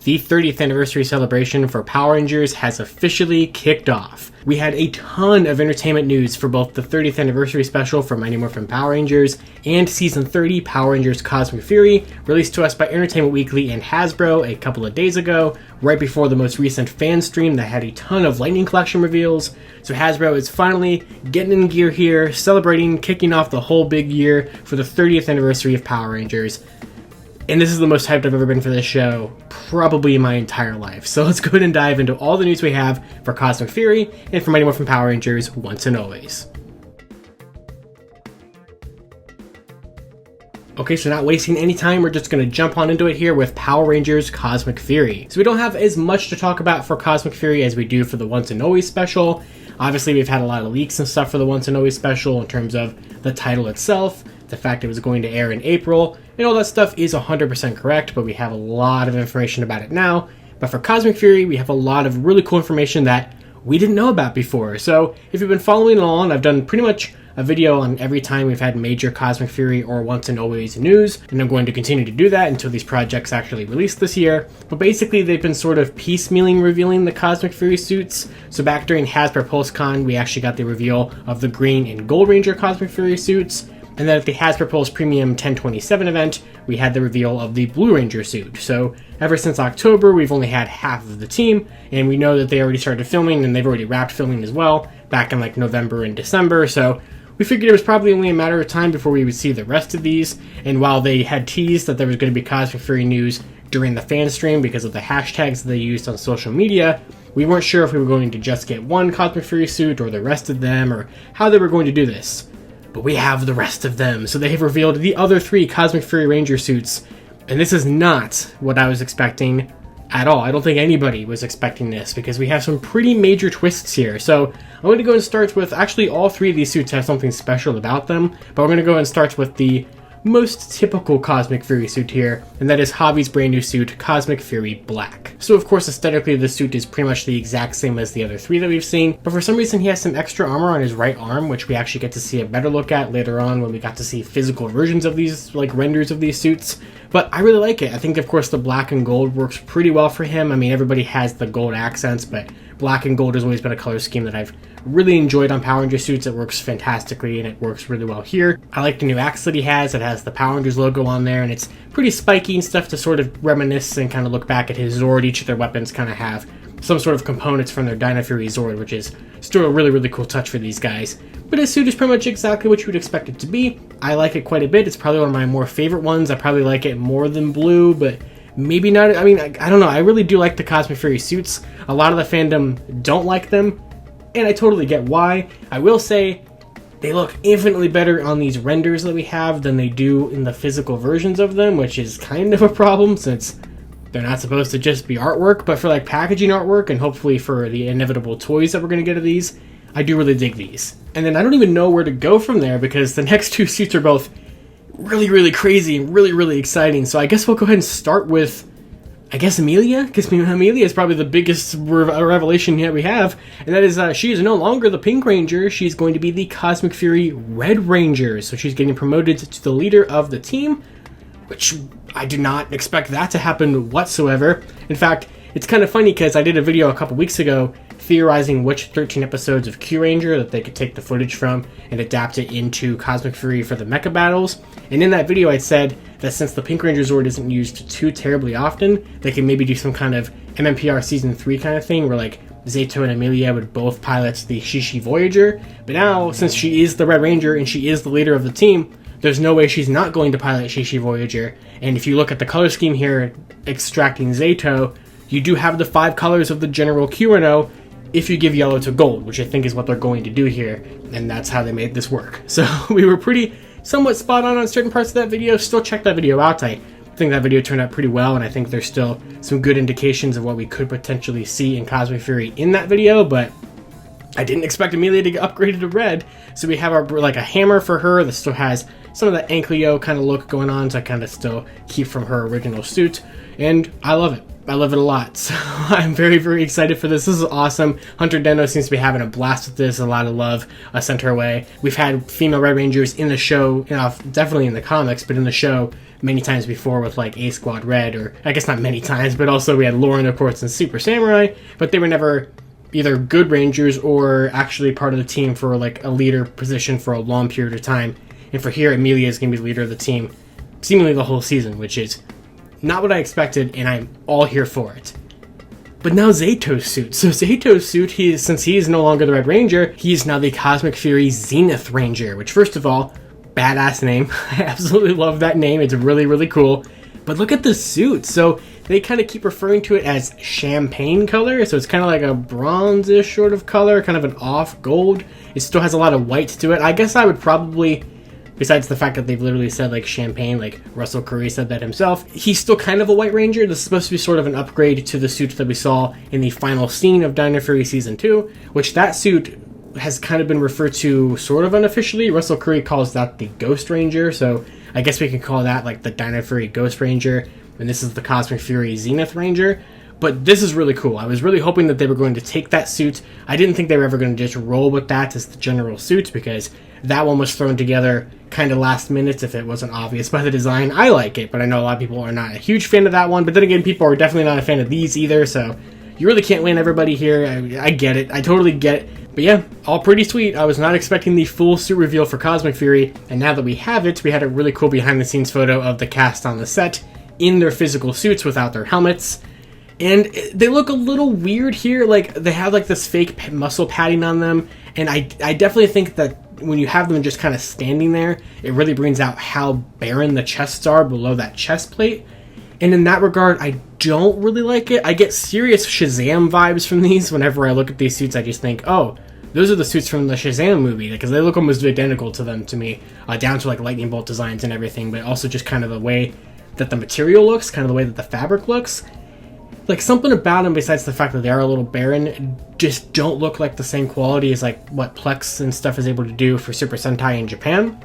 the 30th anniversary celebration for Power Rangers has officially kicked off. We had a ton of entertainment news for both the 30th anniversary special for Mighty Morphin Power Rangers and Season 30 Power Rangers Cosmic Fury, released to us by Entertainment Weekly and Hasbro a couple of days ago, right before the most recent FanStream that had a ton of Lightning Collection reveals. So Hasbro is finally getting in gear here, celebrating, kicking off the whole big year for the 30th anniversary of Power Rangers. And this is the most hyped I've ever been for this show, probably in my entire life. So let's go ahead and dive into all the news we have for Cosmic Fury and for Mighty Morphin Power Rangers once and always. Okay, so not wasting any time, we're just going to jump on into it here with Power Rangers Cosmic Fury. So we don't have as much to talk about for Cosmic Fury as we do for the Once and Always special. Obviously, we've had a lot of leaks and stuff for the Once and Always special in terms of the title itself, the fact it was going to air in April, and all that stuff is 100% correct, but we have a lot of information about it now. But for Cosmic Fury, we have a lot of really cool information that we didn't know about before. So if you've been following along, I've done pretty much a video on every time we've had major Cosmic Fury or Once and Always news, and I'm going to continue to do that until these projects actually release this year. But basically, they've been sort of piecemealing revealing the Cosmic Fury suits. So back during Hasbro PulseCon, we actually got the reveal of the Green and Gold Ranger Cosmic Fury suits. And then at the Hasbro Pulse Premium 1027 event, we had the reveal of the Blue Ranger suit. So ever since October, we've only had half of the team, and we know that they already started filming, and they've already wrapped filming as well, back in like November and December. So we figured it was probably only a matter of time before we would see the rest of these. And while they had teased that there was going to be Cosmic Fury news during the fan stream because of the hashtags that they used on social media, we weren't sure if we were going to just get one Cosmic Fury suit or the rest of them, or how they were going to do this. But we have the rest of them, so they have revealed the other 3 Cosmic Fury Ranger suits, and this is not what I was expecting at all. I don't think anybody was expecting this, because we have some pretty major twists here. So I'm going to go and start with, actually all 3 of these suits have something special about them, but we're going to go and start with the most typical Cosmic Fury suit here, and that is Javi's brand new suit, Cosmic Fury Black. So of course aesthetically the suit is pretty much the exact same as the other 3 that we've seen, but for some reason he has some extra armor on his right arm, which we actually get to see a better look at later on when we got to see physical versions of these, like renders of these suits. But I really like it. I think of course the black and gold works pretty well for him. I mean, everybody has the gold accents, but black and gold has always been a color scheme that I've really enjoyed on Power Ranger suits. It works fantastically, and it works really well here. I like the new axe that he has. It has the Power Rangers logo on there, and it's pretty spiky and stuff to sort of reminisce and kind of look back at his Zord. Each of their weapons kind of have some sort of components from their Dino Fury Zord, which is still a really, really cool touch for these guys. But his suit is pretty much exactly what you would expect it to be. I like it quite a bit. It's probably one of my more favorite ones. I probably like it more than blue, but maybe not. I mean, I don't know. I really do like the Cosmic Fury suits. A lot of the fandom don't like them, and I totally get why. I will say they look infinitely better on these renders that we have than they do in the physical versions of them, which is kind of a problem since they're not supposed to just be artwork. But for like packaging artwork and hopefully for the inevitable toys that we're going to get of these, I do really dig these. And then I don't even know where to go from there, because the next 2 suits are both really, really crazy and really, really exciting. So I guess we'll go ahead and start with, I guess, Amelia, because Amelia is probably the biggest revelation yet we have, and that is she is no longer the Pink Ranger. She's going to be the Cosmic Fury Red Ranger, so she's getting promoted to the leader of the team, which I did not expect that to happen whatsoever. In fact, it's kind of funny because I did a video a couple weeks ago theorizing which 13 episodes of Q Ranger that they could take the footage from and adapt it into Cosmic Fury for the mecha battles. And in that video I said that since the Pink Ranger Zord isn't used too terribly often, they can maybe do some kind of MMPR Season 3 kind of thing where like Zato and Amelia would both pilot the Shishi Voyager. But now, since she is the Red Ranger and she is the leader of the team, there's no way she's not going to pilot Shishi Voyager. And if you look at the color scheme here, extracting Zato, you do have the 5 colors of the general QNO if you give yellow to gold, which I think is what they're going to do here, and that's how they made this work. So we were somewhat spot on certain parts of that video. Still check that video out. I think that video turned out pretty well, and I think there's still some good indications of what we could potentially see in Cosmic Fury in that video, but I didn't expect Amelia to get upgraded to red. So we have our like a hammer for her that still has some of that Ankleo kind of look going on, so I kind of still keep from her original suit. and I love it. I love it a lot, so I'm very, very excited for this. This is awesome. Hunter Deno seems to be having a blast with this, a lot of love sent her way. We've had female Red Rangers in the show, definitely in the comics, but in the show many times before with like A Squad Red, or I guess not many times, but also we had Lauren, of course, in Super Samurai, but they were never either good Rangers or actually part of the team for like a leader position for a long period of time. And for here, Amelia is going to be the leader of the team seemingly the whole season, which is not what I expected, and I'm all here for it. But now Zeto's suit. So Zeto's suit, since he is no longer the Red Ranger, he is now the Cosmic Fury Zenith Ranger, which first of all, badass name. I absolutely love that name. It's really, really cool. But look at the suit. So they kind of keep referring to it as champagne color. So it's kind of like a bronze-ish sort of color, kind of an off gold. It still has a lot of white to it. I guess I would probably, besides the fact that they've literally said like champagne, like Russell Curry said that himself, he's still kind of a White Ranger. This is supposed to be sort of an upgrade to the suit that we saw in the final scene of Dino Fury Season 2, which that suit has kind of been referred to sort of unofficially. Russell Curry calls that the Ghost Ranger, so I guess we can call that like the Dino Fury Ghost Ranger, and this is the Cosmic Fury Zenith Ranger. But this is really cool. I was really hoping that they were going to take that suit. I didn't think they were ever going to just roll with that as the general suit, because that one was thrown together kind of last minute if it wasn't obvious by the design. I like it, but I know a lot of people are not a huge fan of that one. But then again, people are definitely not a fan of these either, so you really can't win everybody here. I get it. I totally get it. But yeah, all pretty sweet. I was not expecting the full suit reveal for Cosmic Fury, and now that we have it, we had a really cool behind-the-scenes photo of the cast on the set in their physical suits without their helmets. And they look a little weird here, like they have like this fake muscle padding on them, and I definitely think that when you have them just kind of standing there, it really brings out how barren the chests are below that chest plate. And in that regard, I don't really like it. I get serious Shazam vibes from these. Whenever I look at these suits, I just think, oh, those are the suits from the Shazam movie, because they look almost identical to them to me, down to like lightning bolt designs and everything, but also just kind of the way that the material looks, kind of the way that the fabric looks. Like, something about them, besides the fact that they are a little barren, just don't look like the same quality as like what Plex and stuff is able to do for Super Sentai in Japan.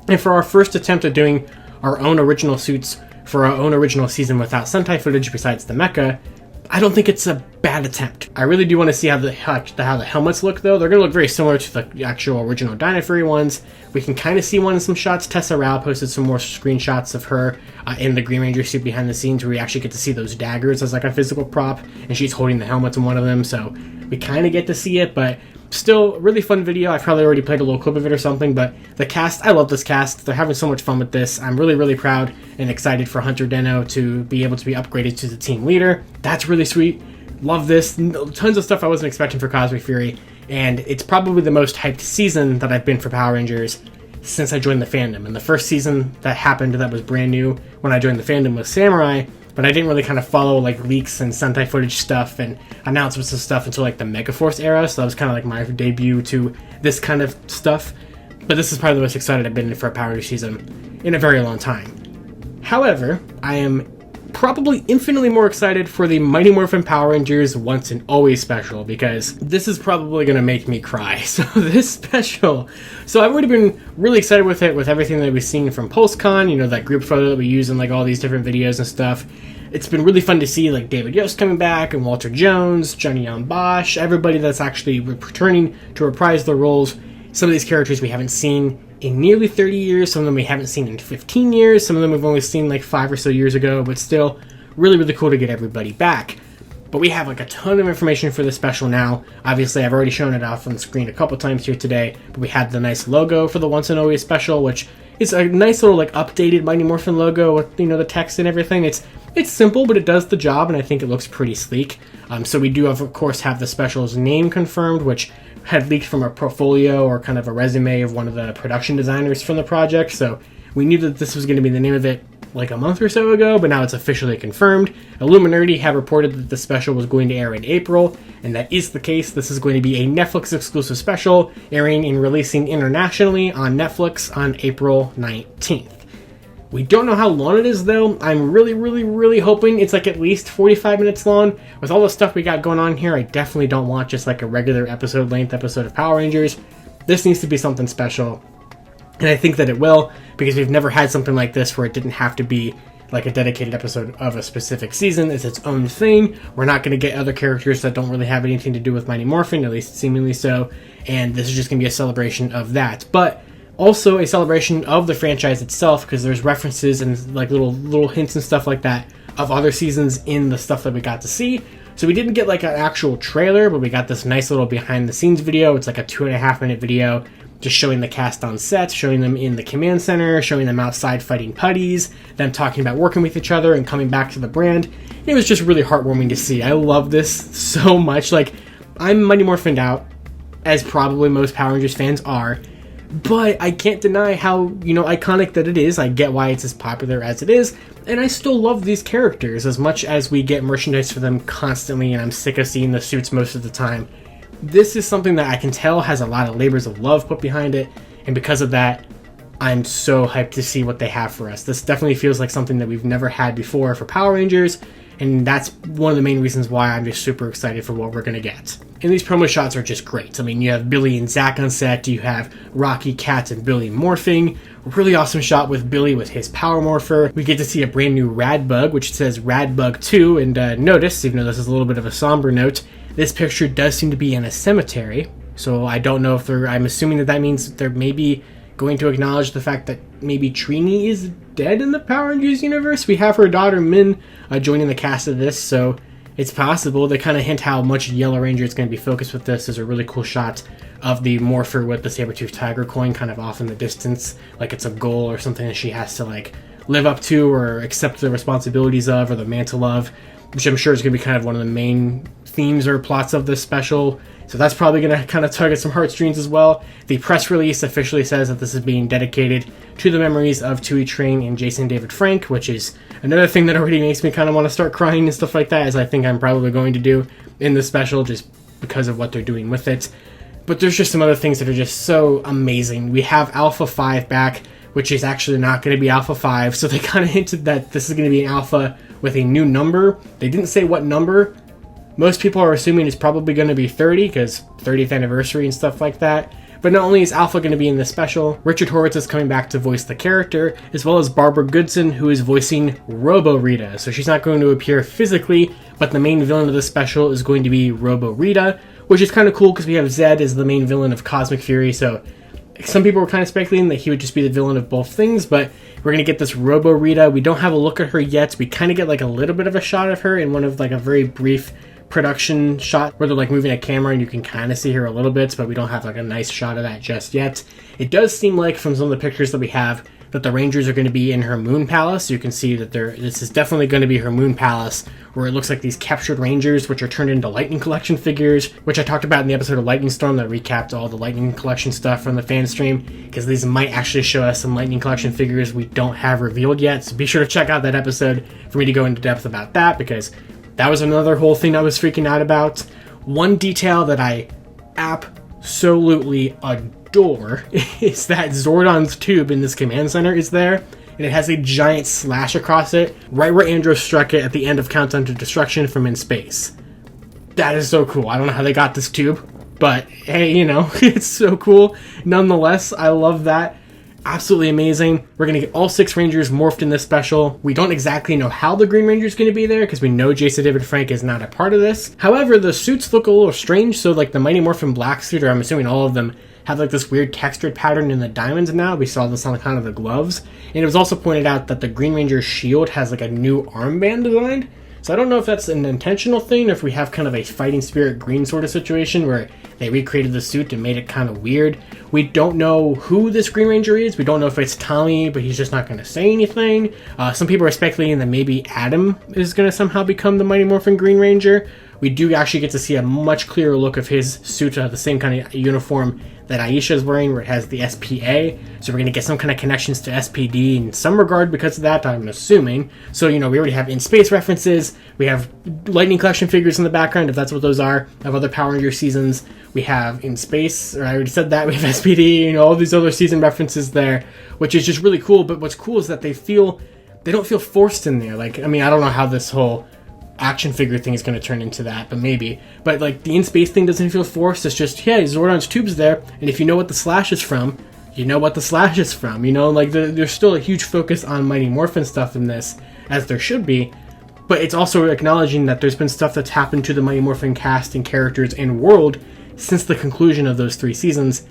And for our first attempt at doing our own original suits for our own original season without Sentai footage besides the mecha, I don't think it's a bad attempt. I really do want to see how the helmets look, though. They're going to look very similar to the actual original Dino Fury ones. We can kind of see one in some shots. Tessa Rao posted some more screenshots of her in the Green Ranger suit behind the scenes, where we actually get to see those daggers as like a physical prop, and she's holding the helmets in one of them, so we kind of get to see it, but still, really fun video. I've probably already played a little clip of it or something, but the cast, I love this cast. They're having so much fun with this. I'm really, really proud and excited for Hunter Deno to be able to be upgraded to the team leader. That's really sweet. Love this. Tons of stuff I wasn't expecting for Cosmic Fury, and it's probably the most hyped season that I've been for Power Rangers since I joined the fandom. And the first season that happened that was brand new when I joined the fandom was Samurai, but I didn't really kind of follow like leaks and Sentai footage stuff and announcements and stuff until like the Megaforce era, so that was kind of like my debut to this kind of stuff. But this is probably the most excited I've been for a Power Rangers season in a very long time. However, I am probably infinitely more excited for the Mighty Morphin Power Rangers Once and Always special, because this is probably going to make me cry. So this special, so I've already been really excited with it, with everything that we've seen from PulseCon, you know, that group photo that we use in like all these different videos and stuff. It's been really fun to see like David Yost coming back, and Walter Jones, Johnny Young Bosch, everybody that's actually returning to reprise their roles. Some of these characters we haven't seen in nearly 30 years, some of them we haven't seen in 15 years, some of them we've only seen like 5 or so years ago, but still really, really cool to get everybody back. But we have like a ton of information for this special now. Obviously, I've already shown it off on the screen a couple times here today, but we had the nice logo for the Once and Always special, which is a nice little like updated Mighty Morphin logo with, you know, the text and everything. It's simple, but it does the job, and I think it looks pretty sleek. So we do, of course, have the special's name confirmed, which had leaked from a portfolio or kind of a resume of one of the production designers from the project. So we knew that this was going to be the name of it like a month or so ago, but now it's officially confirmed. Illuminati have reported that the special was going to air in April, and that is the case. This is going to be a Netflix exclusive special, airing and releasing internationally on Netflix on April 19th. We don't know how long it is, though. I'm really, really, really hoping it's like at least 45 minutes long. With all the stuff we got going on here, I definitely don't want just like a regular episode-length episode of Power Rangers. This needs to be something special, and I think that it will, because we've never had something like this where it didn't have to be like a dedicated episode of a specific season. It's its own thing. We're not going to get other characters that don't really have anything to do with Mighty Morphin, at least seemingly so, and this is just going to be a celebration of that. But also a celebration of the franchise itself, because there's references and like little hints and stuff like that of other seasons in the stuff that we got to see. So we didn't get like an actual trailer, but we got this nice little behind the scenes video. It's like a 2.5 minute video just showing the cast on set, showing them in the command center, showing them outside fighting putties, them talking about working with each other and coming back to the brand. It was just really heartwarming to see. I love this so much. Like, I'm Mighty Morphined out, as probably most Power Rangers fans are, but I can't deny how, iconic that it is. I get why it's as popular as it is, and I still love these characters as much as we get merchandise for them constantly, and I'm sick of seeing the suits most of the time. This is something that I can tell has a lot of labors of love put behind it, and because of that, I'm so hyped to see what they have for us. This definitely feels like something that we've never had before for Power Rangers, and that's one of the main reasons why I'm just super excited for what we're going to get. And these promo shots are just great. I mean, you have Billy and Zach on set, you have Rocky, Kat, and Billy morphing. A really awesome shot with Billy with his Power Morpher. We get to see a brand new Rad Bug, which says Rad Bug 2, and notice, even though this is a little bit of a somber note, this picture does seem to be in a cemetery, so I don't know if I'm assuming that means they're maybe going to acknowledge the fact that maybe Trini is dead in the Power Rangers universe. We have her daughter Min joining the cast of this, so it's possible. They kind of hint how much Yellow Ranger is going to be focused with this. There's a really cool shot of the Morpher with the saber-toothed tiger coin kind of off in the distance, like it's a goal or something that she has to like live up to or accept the responsibilities of or the mantle of, which I'm sure is going to be kind of one of the main themes or plots of this special. So that's probably going to kind of tug at some heartstrings as well. The press release officially says that this is being dedicated to the memories of Tui Train and Jason David Frank, which is another thing that already makes me kind of want to start crying and stuff like that, as I think I'm probably going to do in this special just because of what they're doing with it. But there's just some other things that are just so amazing. We have Alpha 5 back, which is actually not going to be Alpha 5, so they kind of hinted that this is going to be an Alpha with a new number. They didn't say what number. Most people are assuming it's probably going to be 30, because 30th anniversary and stuff like that. But not only is Alpha going to be in this special, Richard Horvitz is coming back to voice the character, as well as Barbara Goodson, who is voicing Robo Rita. So she's not going to appear physically, but the main villain of this special is going to be Robo Rita, which is kind of cool because we have Zed as the main villain of Cosmic Fury, so some people were kind of speculating that he would just be the villain of both things, but we're going to get this Robo Rita. We don't have a look at her yet. We kind of get like a little bit of a shot of her in one of like a very brief production shot where they're like moving a camera and you can kind of see her a little bit, but we don't have like a nice shot of that just yet. It does seem like from some of the pictures that we have that the Rangers are going to be in her moon palace. You can see that this is definitely going to be her moon palace, where it looks like these captured Rangers, which are turned into Lightning Collection figures, which I talked about in the episode of Lightning Storm that recapped all the Lightning Collection stuff from the fan stream, because these might actually show us some Lightning Collection figures we don't have revealed yet. So be sure to check out that episode for me to go into depth about that, because that was another whole thing I was freaking out about. One detail that I absolutely adore is that Zordon's tube in this command center is there, and it has a giant slash across it, right where Andros struck it at the end of Countdown to Destruction from In Space. That is so cool. I don't know how they got this tube, but hey, it's so cool. Nonetheless, I love that. Absolutely amazing. We're going to get all 6 Rangers morphed in this special. We don't exactly know how the Green Ranger is going to be there, because we know Jason David Frank is not a part of this. However, the suits look a little strange, so like the Mighty Morphin Black suit, or I'm assuming all of them, have like this weird textured pattern in the diamonds now. We saw this on kind of the gloves. And it was also pointed out that the Green Ranger's shield has like a new armband designed. So I don't know if that's an intentional thing, or if we have kind of a Fighting Spirit Green sort of situation where they recreated the suit and made it kind of weird. We don't know who this Green Ranger is. We don't know if it's Tommy, but he's just not going to say anything. Some people are speculating that maybe Adam is going to somehow become the Mighty Morphin Green Ranger. We do actually get to see a much clearer look of his suit, the same kind of uniform that Aisha is wearing, where it has the SPA. So we're going to get some kind of connections to SPD in some regard because of that, I'm assuming. So, we already have in-space references. We have Lightning Collection figures in the background, if that's what those are, of other Power Ranger seasons. We have in space, or I already said that, we have SPD, all these other season references there, which is just really cool. But what's cool is that they don't feel forced in there. I don't know how this whole action figure thing is going to turn into that, but maybe. But like the in-space thing doesn't feel forced. It's just, yeah, Zordon's tube's there, and if you know what the slash is from, you know what the slash is from. There's still a huge focus on Mighty Morphin stuff in this, as there should be, but it's also acknowledging that there's been stuff that's happened to the Mighty Morphin cast and characters and world since the conclusion of those 3 seasons.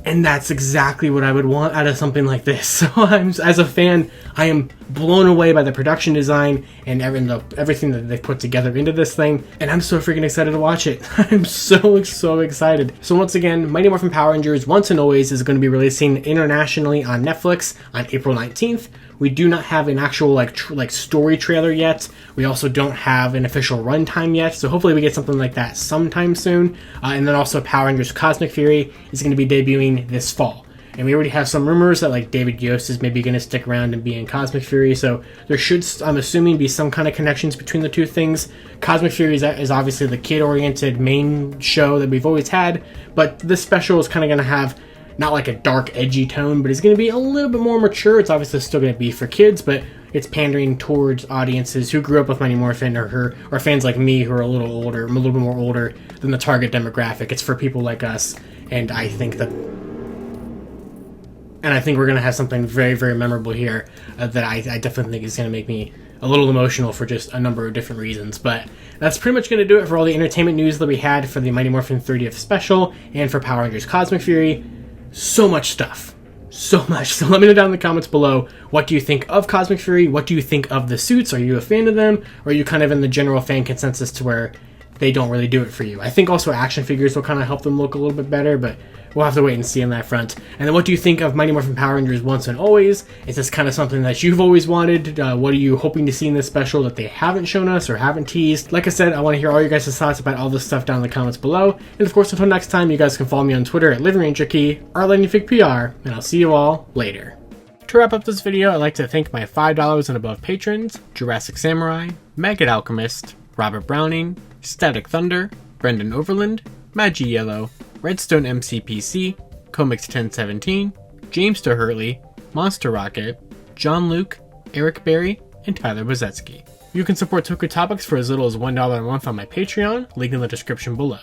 And that's exactly what I would want out of something like this. So as a fan, I am blown away by the production design and everything that they've put together into this thing. And I'm so freaking excited to watch it. I'm so excited. So once again, Mighty Morphin Power Rangers Once and Always is going to be releasing internationally on Netflix on April 19th. We do not have an actual like story trailer yet. We also don't have an official runtime yet, so hopefully we get something like that sometime soon. And then also Power Rangers Cosmic Fury is going to be debuting this fall. And we already have some rumors that like David Yost is maybe going to stick around and be in Cosmic Fury, so there should, I'm assuming, be some kind of connections between the two things. Cosmic Fury is obviously the kid-oriented main show that we've always had, but this special is kind of going to have not like a dark, edgy tone, but it's going to be a little bit more mature. It's obviously still going to be for kids, but it's pandering towards audiences who grew up with Mighty Morphin or fans like me who are a little bit more older than the target demographic. It's for people like us, and I think we're going to have something very, very memorable here that I definitely think is going to make me a little emotional for just a number of different reasons. But that's pretty much going to do it for all the entertainment news that we had for the Mighty Morphin 30th special and for Power Rangers Cosmic Fury. So much stuff. So much. So let me know down in the comments below, what do you think of Cosmic Fury? What do you think of the suits? Are you a fan of them? Or are you kind of in the general fan consensus to where they don't really do it for you? I think also action figures will kind of help them look a little bit better, but we'll have to wait and see on that front. And then what do you think of Mighty Morphin Power Rangers Once and Always? Is this kind of something that you've always wanted? What are you hoping to see in this special that they haven't shown us or haven't teased? Like I said, I want to hear all your guys' thoughts about all this stuff down in the comments below. And of course, until next time, you guys can follow me on Twitter at LivingRangerKey or LightningFigPR, and I'll see you all later. To wrap up this video, I'd like to thank my $5 and above patrons: Jurassic Samurai, Maggot Alchemist, Robert Browning, Static Thunder, Brendan Overland, Magi Yellow, Redstone MCPC, Comix 1017, James DeHurley, Monster Rocket, John Luke, Eric Berry, and Tyler Bozetsky. You can support Toku Topics for as little as $1 a month on my Patreon, link in the description below.